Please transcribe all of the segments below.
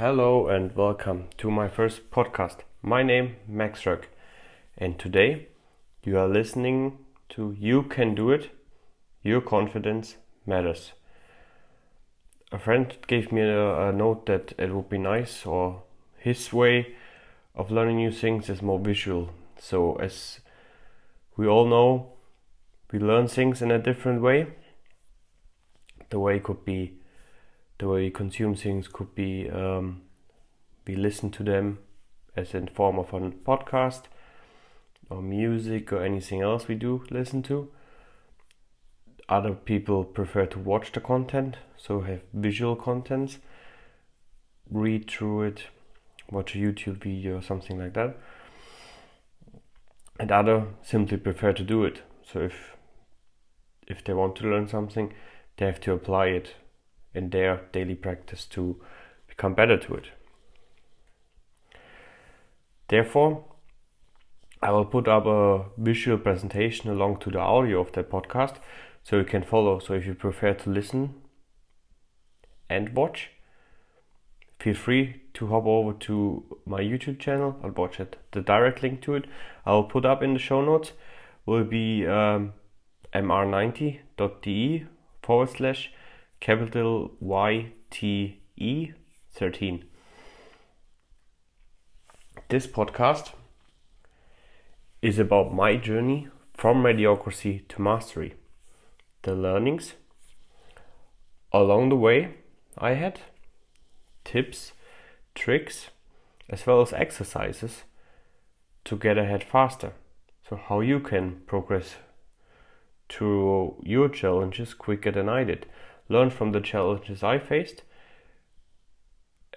Hello and welcome to my first podcast. My name Max Röck, and today you are listening to You Can Do It, Your Confidence Matters. A friend gave me a note that it would be nice, or his way of learning new things is more visual. So as we all know, we learn things in a different way. The way we consume things could be we listen to them as in form of a podcast or music or anything else we do listen to. Other people prefer to watch the content, so have visual contents, read through it, watch a YouTube video or something like that. And other simply prefer to do it. So if they want to learn something, they have to apply it in their daily practice to become better to it. Therefore, I will put up a visual presentation along to the audio of that podcast so you can follow. So if you prefer to listen and watch, feel free to hop over to my YouTube channel. I'll watch it. The direct link to it I will put up in the show notes will be mr90.de/YTE 13. This podcast is about my journey from mediocrity to mastery, the learnings along the way I had, tips, tricks, as well as exercises to get ahead faster. So how you can progress through your challenges quicker than I did. Learn from the challenges I faced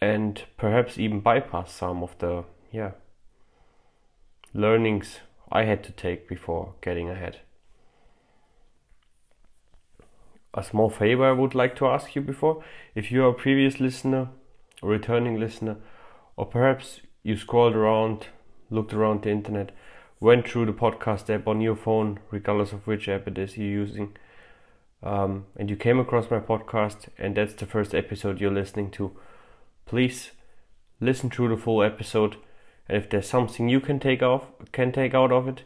and perhaps even bypass some of the learnings I had to take before getting ahead. A small favor I would like to ask you before, if you are a previous listener, a returning listener, or perhaps you scrolled around, looked around the internet, went through the podcast app on your phone, regardless of which app it is you're using, and you came across my podcast and that's the first episode you're listening to, please listen through the full episode, and if there's something you can take out of it,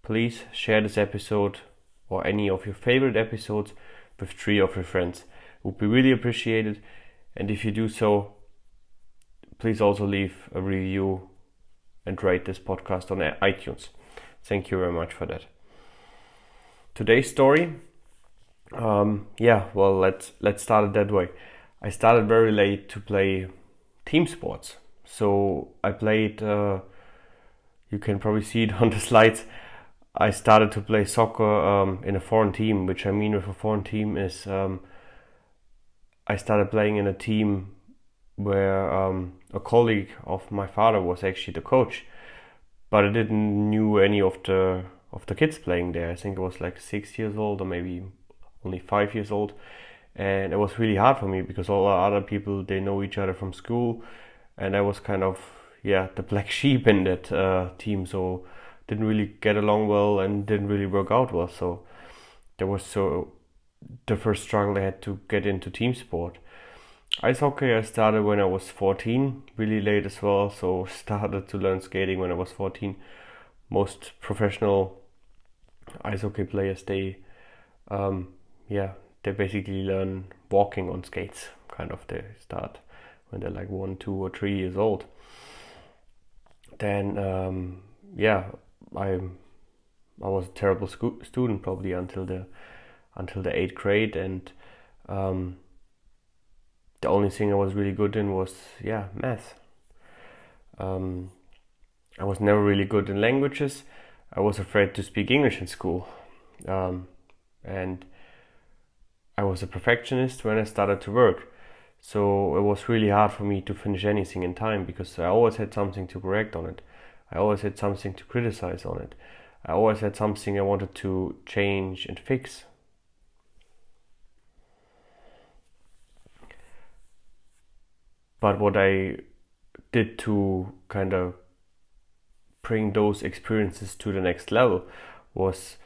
please share this episode or any of your favorite episodes with 3 of your friends. It would be really appreciated, and if you do so, please also leave a review and rate this podcast on iTunes. Thank you very much for that. Today's story, let's start it that way. I started very late to play team sports. So I played, you can probably see it on the slides, I started to play soccer in a foreign team, which I mean with a foreign team is I started playing in a team where a colleague of my father was actually the coach, but I didn't knew any of the kids playing there. I think it was like 6 years old or maybe only 5 years old, and it was really hard for me because all the other people, they know each other from school, and I was kind of the black sheep in that team, so didn't really get along well and didn't really work out well. So there was the first struggle I had to get into team sport. Ice hockey I started when I was 14, really late as well, so started to learn skating when I was 14. Most professional ice hockey players, they basically learn walking on skates, kind of. They start when they're like 1, 2 or 3 years old. Then I was a terrible student probably until the 8th grade, and the only thing I was really good in was math. I was never really good in languages. I was afraid to speak English in school, and I was a perfectionist when I started to work. So it was really hard for me to finish anything in time because I always had something to correct on it. I always had something to criticize on it. I always had something I wanted to change and fix. But what I did to kind of bring those experiences to the next level was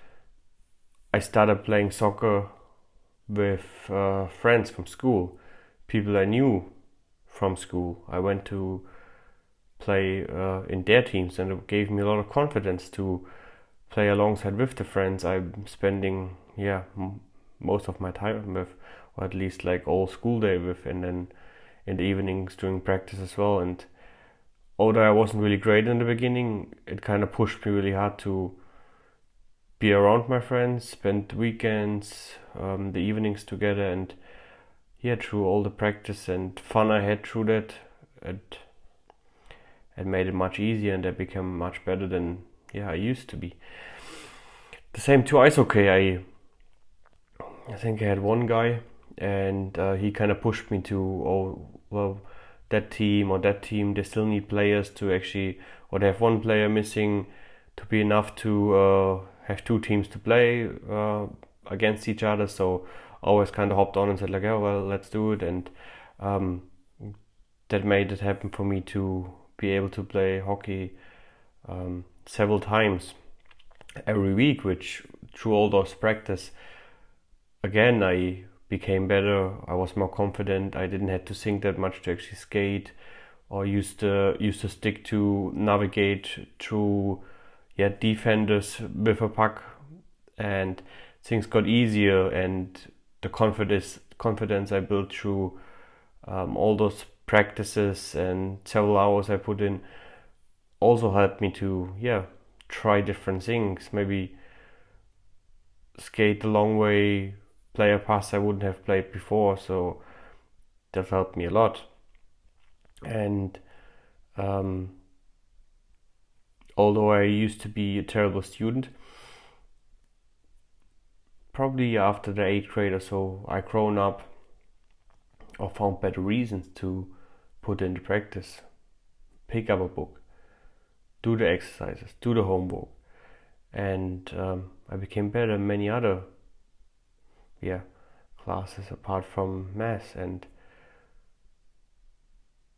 I started playing soccer with friends from school, people I knew from school. I went to play in their teams, and it gave me a lot of confidence to play alongside with the friends I'm spending most of my time with, or at least like all school day with, and then in the evenings during practice as well. And although I wasn't really great in the beginning, it kind of pushed me really hard to be around my friends, spend weekends, the evenings together, and through all the practice and fun I had through that, it made it much easier, and I became much better than I used to be. The same to ice hockey. I think I had one guy, and he kind of pushed me to, that team or that team, they still need players to actually, or they have one player missing to be enough to have two teams to play against each other. So I always kind of hopped on and said like, oh well, let's do it, and that made it happen for me to be able to play hockey several times every week, which through all those practice, again, I became better. I was more confident. I didn't have to think that much to actually skate, or used to stick to navigate through defenders with a puck, and things got easier. And the confidence I built through all those practices and several hours I put in also helped me to try different things. Maybe skate the long way, play a pass I wouldn't have played before. So that helped me a lot. And although I used to be a terrible student, probably after the 8th grade or so, I grown up or found better reasons to put into practice. Pick up a book, do the exercises, do the homework, and I became better in many other classes apart from math. And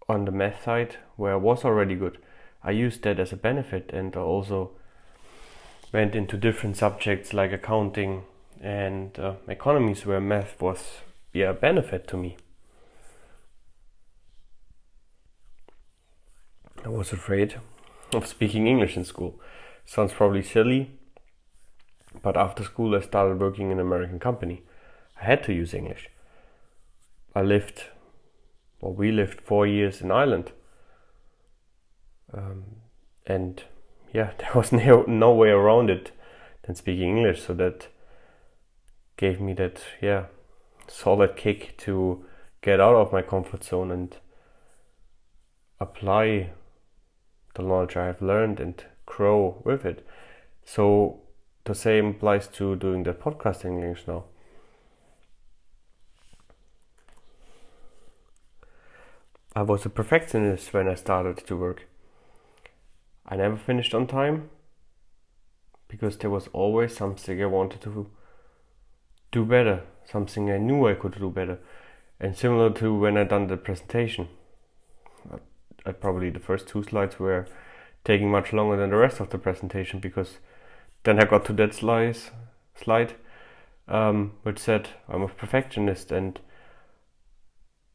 on the math side, where I was already good, I used that as a benefit, and I also went into different subjects like accounting and economics, where math was a benefit to me. I was afraid of speaking English in school. Sounds probably silly, but after school I started working in an American company. I had to use English. We lived 4 years in Ireland. And there was no way around it than speaking English. So that gave me that solid kick to get out of my comfort zone and apply the knowledge I have learned and grow with it. So the same applies to doing the podcast in English now. I was a perfectionist when I started to work. I never finished on time because there was always something I wanted to do better, something I knew I could do better. And similar to when I done the presentation, probably the first 2 slides were taking much longer than the rest of the presentation, because then I got to that slide which said I'm a perfectionist, and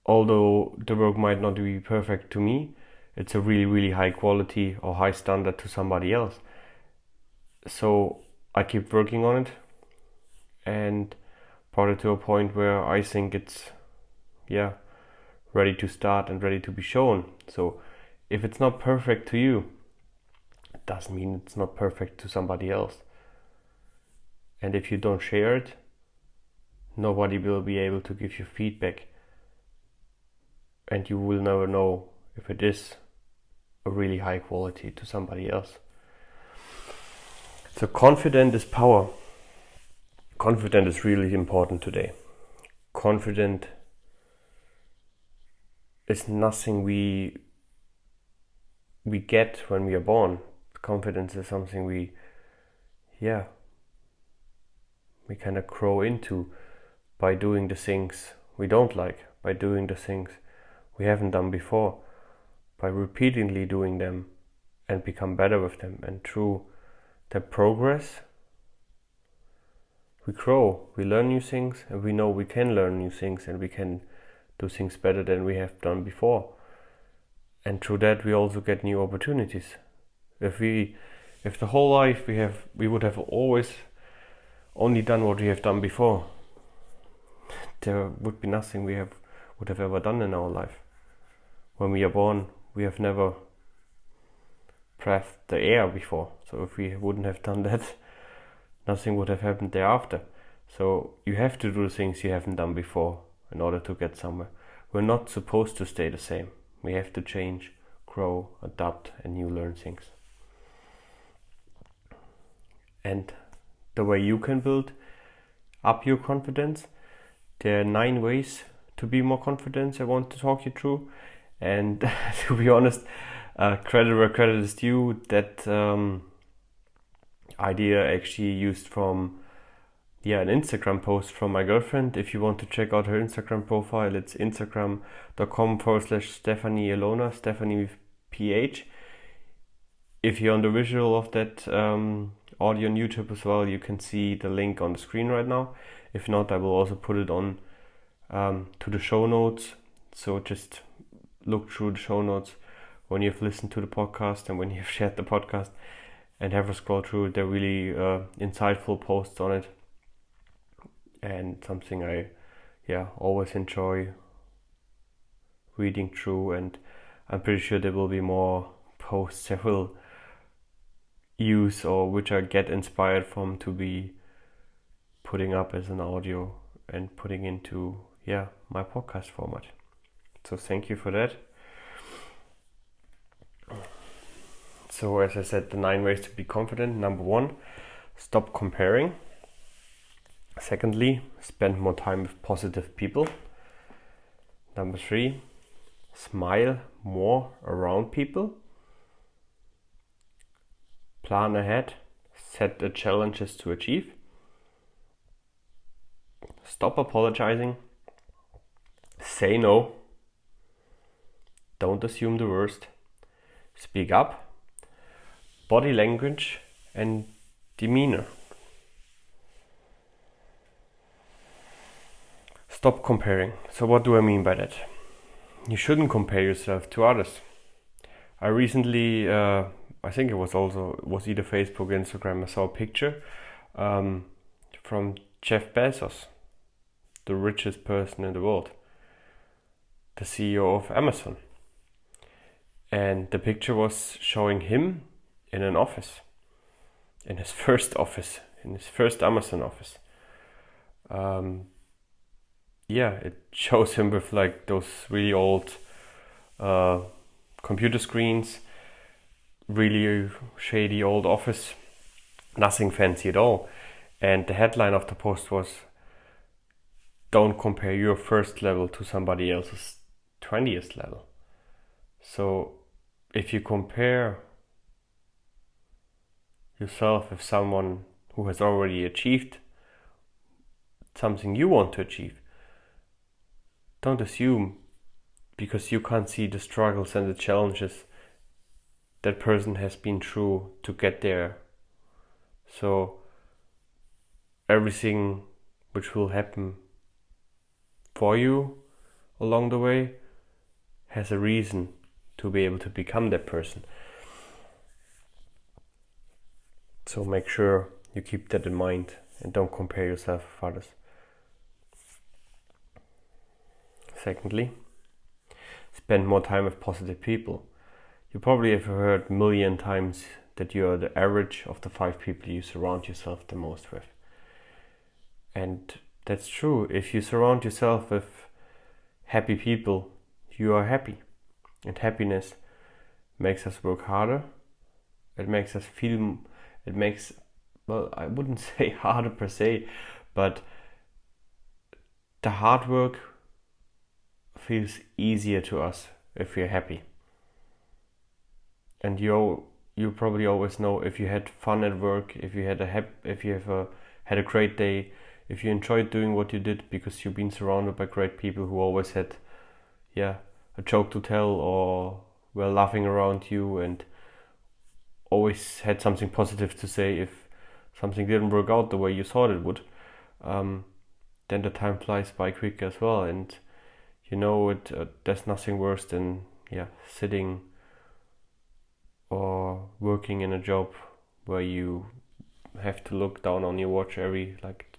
although the work might not be perfect to me, it's a really, really high quality or high standard to somebody else. So I keep working on it and brought it to a point where I think it's ready to start and ready to be shown. So if it's not perfect to you, it doesn't mean it's not perfect to somebody else. And if you don't share it, nobody will be able to give you feedback, and you will never know if it is a really high quality to somebody else. So confidence is power. Confidence is really important today. Confidence is nothing we get when we are born. Confidence is something we kind of grow into by doing the things we don't like, by doing the things we haven't done before, by repeatedly doing them and become better with them. And through the progress, we grow, we learn new things, and we know we can learn new things, and we can do things better than we have done before. and through that we also get new opportunities. If the whole life we would have always only done what we have done before, there would be nothing would have ever done in our life. When we are born, we have never breathed the air before. So if we wouldn't have done that, nothing would have happened thereafter. So you have to do the things you haven't done before in order to get somewhere. We're not supposed to stay the same. We have to change, grow, adapt, and you learn things. And the way you can build up your confidence, there are 9 ways to be more confident I want to talk you through. And to be honest, credit where credit is due, that idea actually used from an Instagram post from my girlfriend. If you want to check out her Instagram profile, it's instagram.com/Stephanie Ilona, Stephanie with PH. If you're on the visual of that audio on YouTube as well, you can see the link on the screen right now. If not, I will also put it on to the show notes. So just look through the show notes when you've listened to the podcast and when you've shared the podcast, and have a scroll through. They're really insightful posts on it, and something I always enjoy reading through. And I'm pretty sure there will be more posts I will use or which I get inspired from to be putting up as an audio and putting into my podcast format. So thank you for that. So as I said, the 9 ways to be confident. Number 1, stop comparing. Secondly, spend more time with positive people. Number 3, smile more around people. Plan ahead, set the challenges to achieve. Stop apologizing. Say no. Don't assume the worst. Speak up. Body language and demeanor. Stop comparing. So what do I mean by that? You shouldn't compare yourself to others. I recently, I think it was either Facebook, Instagram, I saw a picture from Jeff Bezos, the richest person in the world, the CEO of Amazon. And the picture was showing him in an office, in his first Amazon office. It shows him with like those really old computer screens, really shady old office, nothing fancy at all. And the headline of the post was, "Don't compare your first level to somebody else's 20th level." So if you compare yourself with someone who has already achieved something you want to achieve, don't assume because you can't see the struggles and the challenges that person has been through to get there. So everything which will happen for you along the way has a reason to be able to become that person. So make sure you keep that in mind and don't compare yourself with others. Secondly, spend more time with positive people. You probably have heard a million times that you are the average of the 5 people you surround yourself the most with. And that's true. If you surround yourself with happy people, you are happy. And happiness makes us work harder. It makes us feel, I wouldn't say harder per se, but the hard work feels easier to us if we're happy. And you probably always know if you had fun at work, if you had had a great day, if you enjoyed doing what you did because you've been surrounded by great people who always had a joke to tell or were laughing around you and always had something positive to say if something didn't work out the way you thought it would, then the time flies by quick as well. And there's nothing worse than sitting or working in a job where you have to look down on your watch every like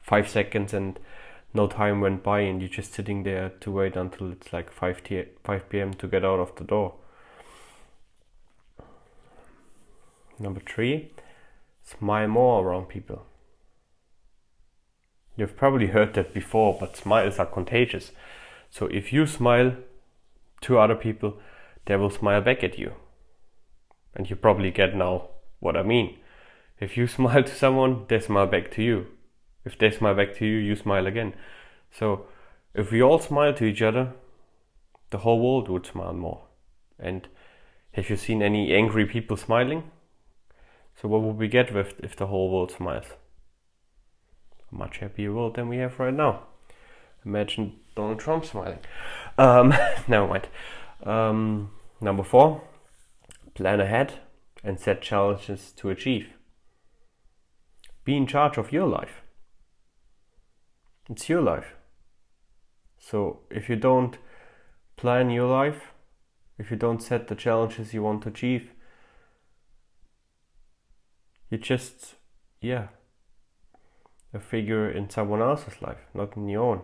5 seconds and no time went by and you're just sitting there to wait until it's like 5 p.m. to get out of the door. Number 3, smile more around people. You've probably heard that before, but smiles are contagious. So if you smile to other people, they will smile back at you. And you probably get now what I mean. If you smile to someone, they smile back to you. If they smile back to you, you smile again. So if we all smile to each other, the whole world would smile more. And have you seen any angry people smiling? So what would we get if the whole world smiles? A much happier world than we have right now. Imagine Donald Trump smiling. Never mind. Number 4, plan ahead and set challenges to achieve. Be in charge of your life. It's your life. So if you don't plan your life, if you don't set the challenges you want to achieve, you just, a figure in someone else's life, not in your own.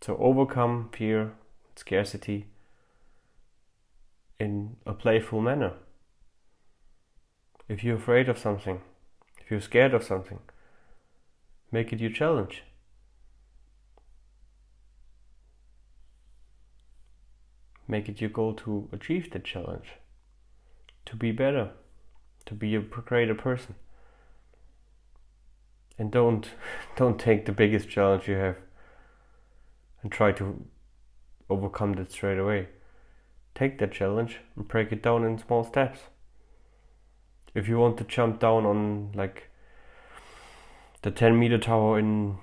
So overcome fear, scarcity in a playful manner. If you're afraid of something, if you're scared of something, make it your challenge. Make it your goal to achieve the challenge, to be better, to be a greater person. And don't take the biggest challenge you have and try to overcome that straight away. Take that challenge and break it down in small steps. If you want to jump down on like the 10-meter tower in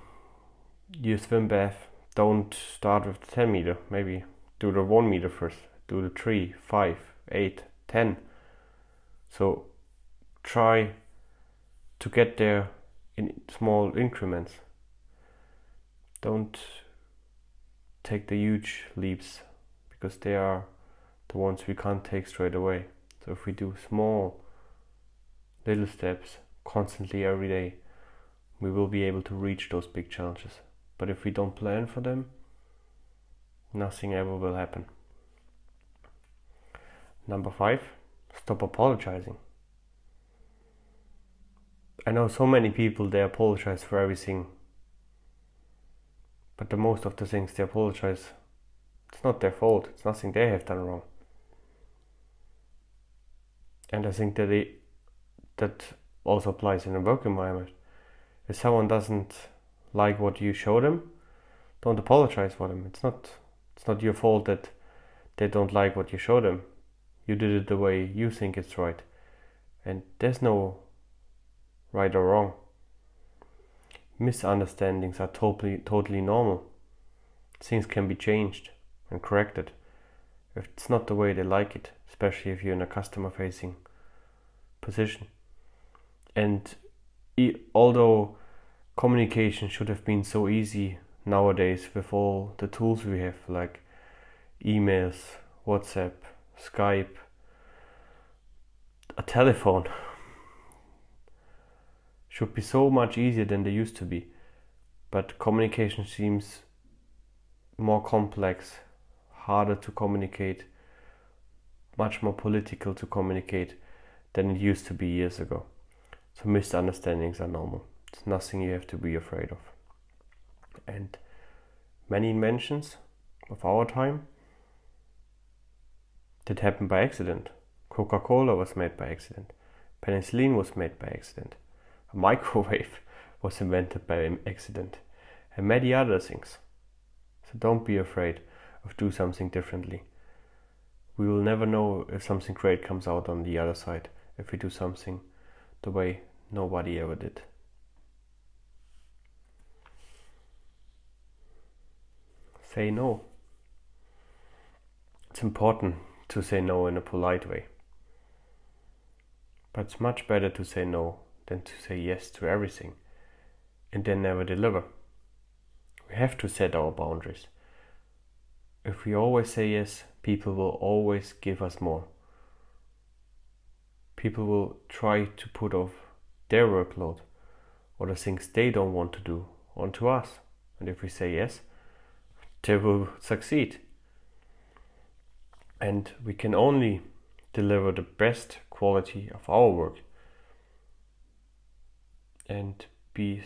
your swim bath, don't start with the 10 meter. Maybe do the 1 meter first. Do the 3, 5, 8, 10. So try to get there in small increments. Don't take the huge leaps, because they are the ones we can't take straight away. So if we do small little steps constantly every day, we will be able to reach those big challenges. But if we don't plan for them, nothing ever will happen. Number 5, stop apologizing. I know so many people, they apologize for everything, but the most of the things they apologize, it's not their fault, it's nothing they have done wrong. And I think that also applies in a work environment. If someone doesn't like what you show them, don't apologize for them. It's not your fault that they don't like what you show them. You did it the way you think it's right, and there's no right or wrong. Misunderstandings are totally normal. Things can be changed and corrected if it's not the way they like it, especially if you're in a customer facing position. And although communication should have been so easy nowadays with all the tools we have, like emails, WhatsApp, Skype, a telephone, should be so much easier than they used to be. But communication seems more complex, harder to communicate, much more political to communicate than it used to be years ago. So misunderstandings are normal. It's nothing you have to be afraid of. And many inventions of our time did happen by accident. Coca-Cola was made by accident. Penicillin was made by accident. A microwave was invented by accident. And many other things. So don't be afraid of doing something differently. We will never know if something great comes out on the other side if we do something the way nobody ever did. Say no. It's important to say no in a polite way. But it's much better to say no than to say yes to everything and then never deliver. We have to set our boundaries. If we always say yes, people will always give us more. People will try to put off their workload or the things they don't want to do onto us. And if we say yes, they will succeed. And we can only deliver the best quality of our work and be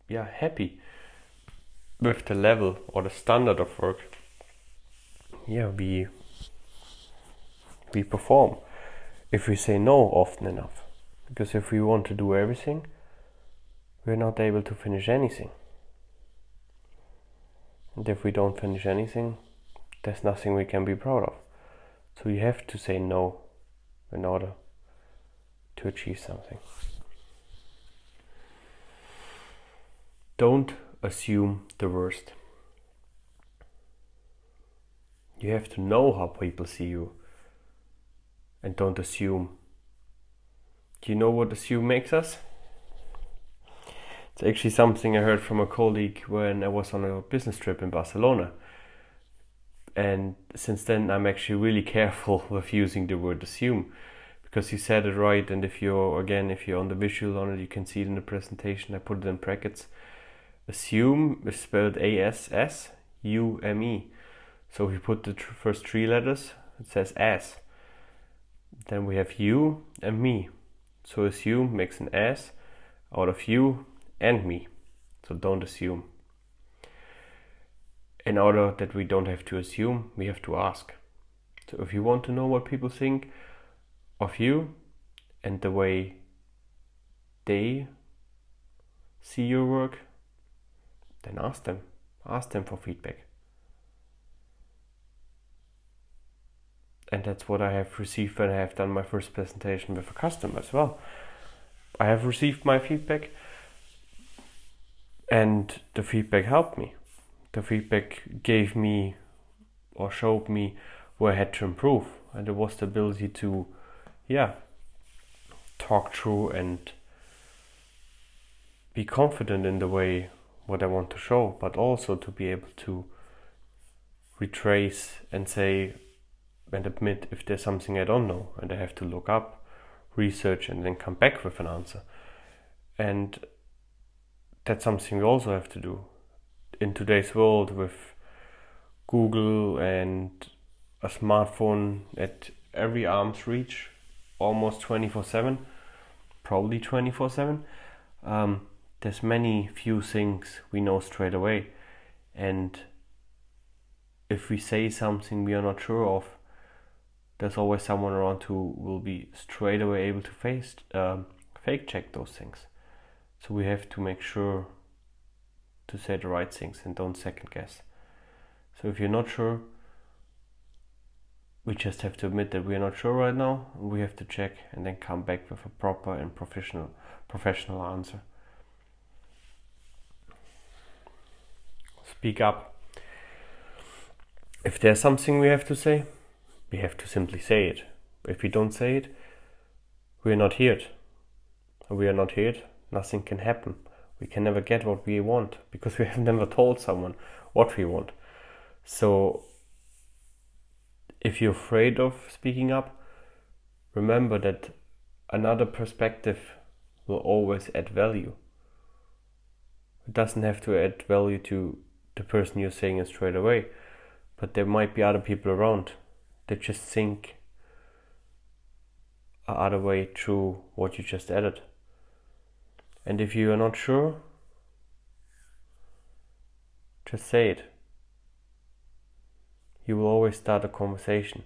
happy with the level or the standard of work we perform if we say no often enough. Because if we want to do everything, we're not able to finish anything. And if we don't finish anything, there's nothing we can be proud of. So you have to say no in order to achieve something. Don't assume the worst. You have to know how people see you, and don't assume. Do you know what assume makes us? It's actually something I heard from a colleague when I was on a business trip in Barcelona. And since then I'm actually really careful with using the word assume, because he said it right. And if you're on the visual on it, you can see it in the presentation. I put it in brackets. Assume is spelled A-S-S-U-M-E. So if you put the first three letters, it says as. Then we have you and me. So assume makes an S out of you and me. So don't assume. In order that we don't have to assume, we have to ask. So if you want to know what people think of you and the way they see your work, then ask them. Ask them for feedback. And that's what I have received when I have done my first presentation with a customer as well. I have received my feedback, and the feedback helped me. The feedback gave me or showed me where I had to improve, and it was the ability to talk through and be confident in the way what I want to show, but also to be able to retrace and say and admit if there's something I don't know and I have to look up, research, and then come back with an answer. And that's something we also have to do in today's world with Google and a smartphone at every arm's reach, almost 24/7, probably 24/7. There's few things we know straight away, and if we say something we are not sure of, there's always someone around who will be straight away able to fake check those things. So we have to make sure to say the right things and don't second guess. So if you're not sure, we just have to admit that we are not sure right now, and we have to check and then come back with a proper and professional answer. Speak up. If there's something we have to say, we have to simply say it. If we don't say it, we are not heard. And we are not heard, nothing can happen. We can never get what we want because we have never told someone what we want. So if you're afraid of speaking up, remember that another perspective will always add value. It doesn't have to add value to the person you're saying it straight away, but there might be other people around that just think a other way through what you just added. And if you are not sure, just say it. You will always start a conversation.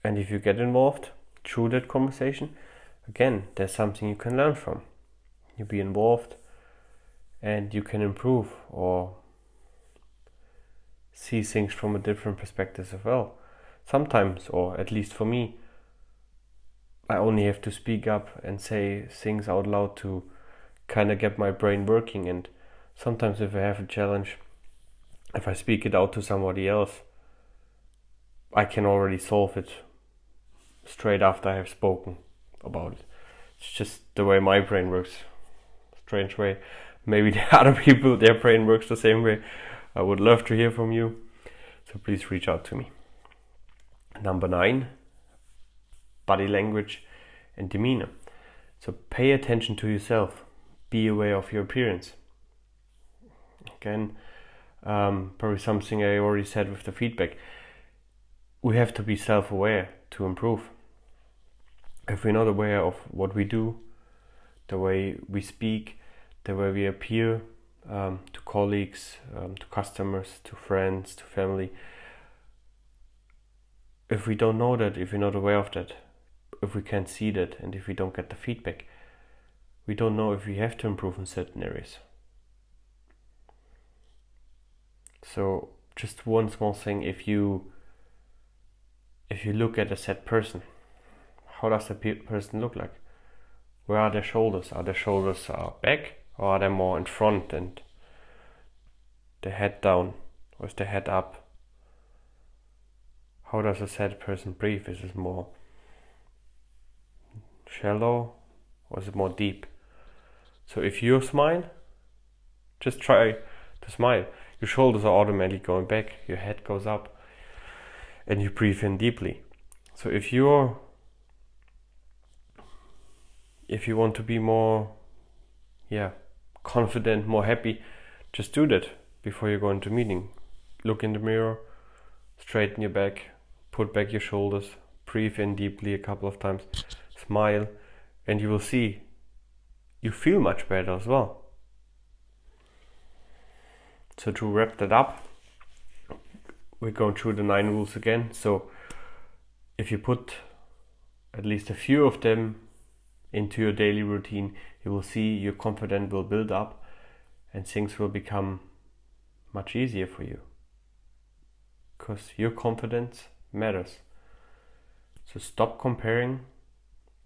And if you get involved through that conversation, again, there's something you can learn from. You be involved and you can improve or see things from a different perspective as well. Sometimes, or at least for me, I only have to speak up and say things out loud to kind of get my brain working. And sometimes if I have a challenge, if I speak it out to somebody else, I can already solve it straight after I have spoken about it. It's just the way my brain works. Strange way. Maybe the other people, their brain works the same way. I would love to hear from you. So please reach out to me. Number 9, body language and demeanor. So pay attention to yourself. Be aware of your appearance. Again, probably something I already said with the feedback. We have to be self-aware to improve. If we're not aware of what we do, the way we speak, the way we appear to colleagues, to customers, to friends, to family, if we don't know that, if we're not aware of that, if we can't see that, and if we don't get the feedback, we don't know if we have to improve in certain areas. So just one small thing, if you look at a sad person, how does the person look like? Where are their shoulders? Are their shoulders back, or are they more in front and the head down, or is the head up? How does a sad person breathe? Is it more shallow, or is it more deep? So if you smile, just try to smile. Your shoulders are automatically going back, your head goes up, and you breathe in deeply. So if you want to be more confident, more happy, just do that before you go into a meeting. Look in the mirror, straighten your back, put back your shoulders, breathe in deeply a couple of times, smile, and you will see you feel much better as well. So to wrap that up, we're going through the 9 rules again. So if you put at least a few of them into your daily routine, you will see your confidence will build up and things will become much easier for you, because your confidence matters. So stop comparing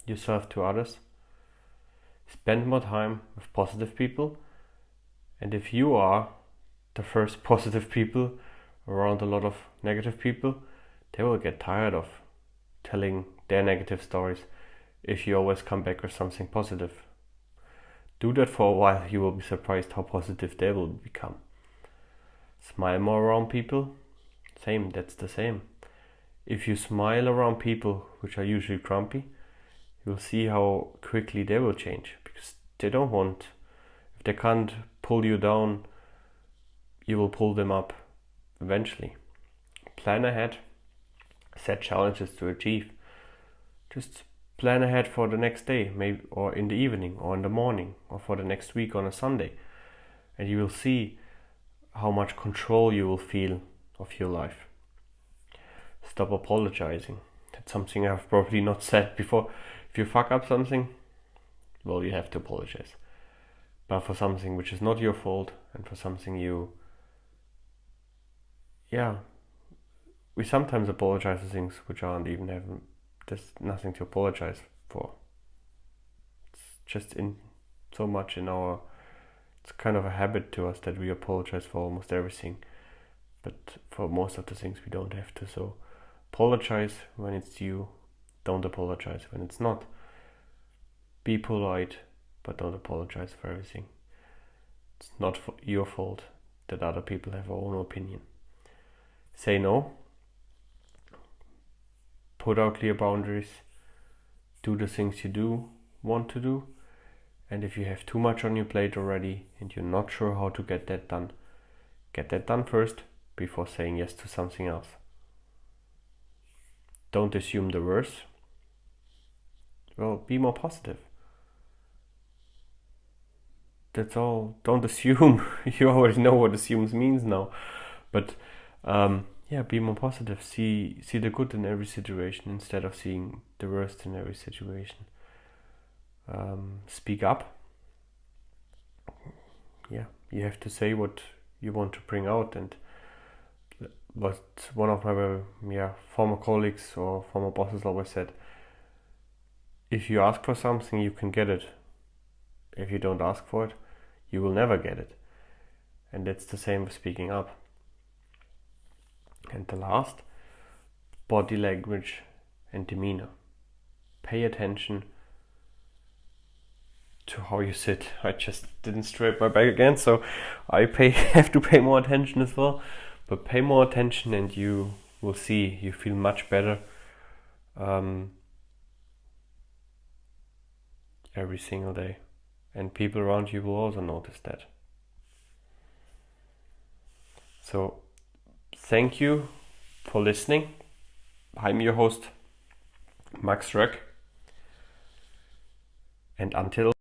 yourself to others. Spend more time with positive people, and if you are the first positive people around a lot of negative people, they will get tired of telling their negative stories if you always come back with something positive. Do that for a while, you will be surprised how positive they will become. Smile more around people, that's the same. If you smile around people which are usually grumpy, you'll see how quickly they will change, because they don't want, if they can't pull you down, you will pull them up eventually. Plan ahead, set challenges to achieve. Just plan ahead for the next day, maybe, or in the evening, or in the morning, or for the next week on a Sunday, and you will see how much control you will feel of your life. Stop apologizing. That's something I've probably not said before. If you fuck up something, well, you have to apologize. But for something which is not your fault, and for something we sometimes apologize for things which aren't even having, there's nothing to apologize for. It's just in so much in our, it's kind of a habit to us that we apologize for almost everything, but for most of the things we don't have to. So apologize when it's due, don't apologize when it's not. Be polite, but don't apologize for everything. It's not your fault that other people have their own opinion. Say no. Put out clear boundaries. Do the things you want to do. And if you have too much on your plate already and you're not sure how to get that done first before saying yes to something else. Don't assume the worst. Well, be more positive. That's all. Don't assume. You already know what assumes means now. But be more positive. See the good in every situation instead of seeing the worst in every situation. Speak up. You have to say what you want to bring out, and what one of my former colleagues or former bosses always said: if you ask for something, you can get it. If you don't ask for it, you will never get it. And that's the same with speaking up. And the last, body language and demeanor. Pay attention to how you sit. I just didn't straighten my back again, so I have to pay more attention as well. But pay more attention and you will see you feel much better every single day. And people around you will also notice that. So thank you for listening. I'm your host, Max Röck. And until